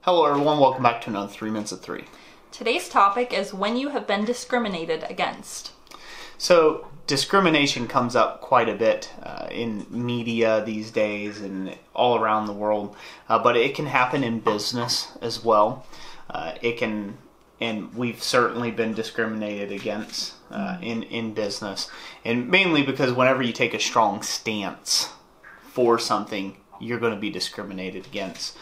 Hello everyone, welcome back to another 3 Minutes at 3. Today's topic is when you have been discriminated against. So, discrimination comes up quite a bit in media these days and all around the world, but it can happen in business as well. And we've certainly been discriminated against in business. And mainly because whenever you take a strong stance for something, you're going to be discriminated against.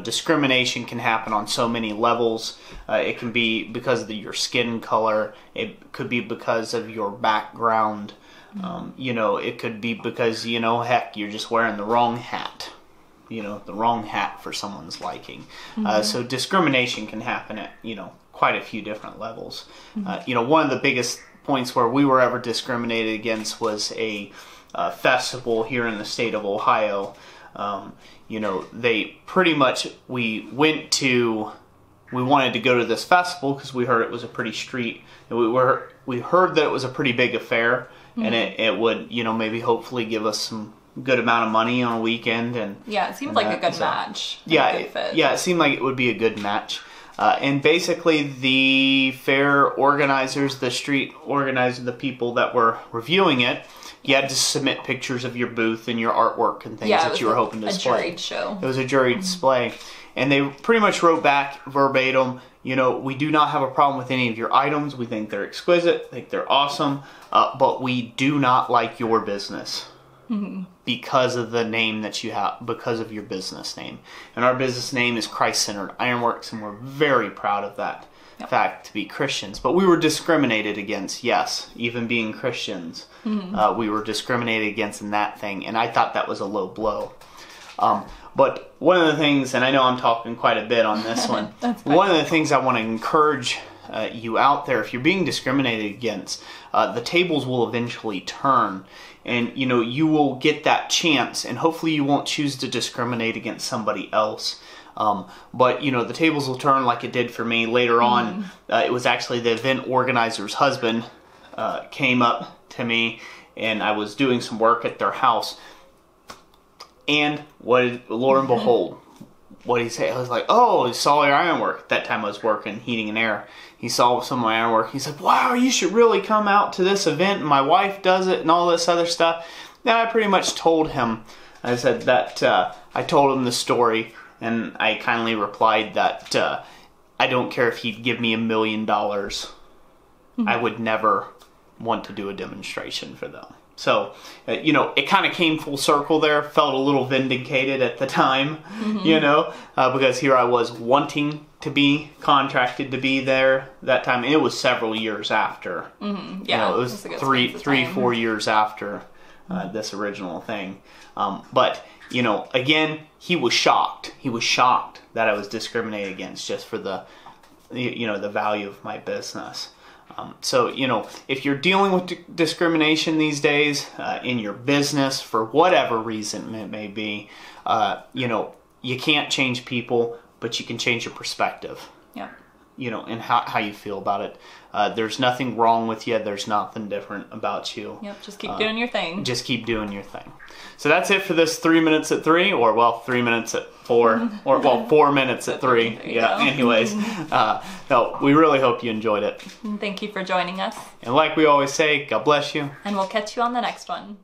Discrimination can happen on so many levels. It can be because of your skin color. It could be because of your background. It could be because, heck, you're just wearing the wrong hat. The wrong hat for someone's liking. So discrimination can happen at, quite a few different levels. One of the biggest points where we were ever discriminated against was a festival here in the state of Ohio. They pretty much, we wanted to go to this festival because we heard it was a pretty we heard that it was a pretty big affair, and it would, maybe hopefully give us some good amount of money on a weekend. And yeah, it seemed like a good match. It seemed like it would be a good match. And basically the fair organizers, the street organizers, the people that were reviewing it, you had to submit pictures of your booth and your artwork and things that you were hoping to display. It was a juried show. It was a juried display. And they pretty much wrote back verbatim, we do not have a problem with any of your items. We think they're exquisite, think they're awesome, but we do not like your business because of the name that you have, because of your business name. And our business name is Christ-Centered Ironworks, and we're very proud of that. Fact, to be Christians, but we were discriminated against. Yes, even being Christians, we were discriminated against in that thing, and I thought that was a low blow. But one of the things, and I know I'm talking quite a bit on this one, one of the things I want to encourage you out there, if you're being discriminated against, the tables will eventually turn, and you will get that chance, and hopefully you won't choose to discriminate against somebody else. But the tables will turn like it did for me later on. It was actually the event organizer's husband came up to me, and I was doing some work at their house, and lo and behold, what did he say? I was like, oh, he saw your ironwork. At that time I was working heating and air. He saw some of my ironwork. He said, wow, you should really come out to this event, and my wife does it and all this other stuff. Then I pretty much told him, I said that I told him the story. And I kindly replied that I don't care if he'd give me $1 million. I would never want to do a demonstration for them. So, it kind of came full circle there. Felt a little vindicated at the time, because here I was wanting to be contracted to be there that time. And it was several years after. Yeah, it was three, 4 years after this original thing. But again, he was shocked. He was shocked that I was discriminated against just for the value of my business. So, if you're dealing with discrimination these days in your business, for whatever reason it may be, you can't change people, but you can change your perspective. Yeah. And how you feel about it. There's nothing wrong with you. There's nothing different about you. Yep, just keep doing your thing. Just keep doing your thing. So that's it for this 3 minutes at 3, or 3 minutes at 4, or 4 minutes at 3. Yeah, anyways. No, we really hope you enjoyed it. Thank you for joining us. And like we always say, God bless you. And we'll catch you on the next one.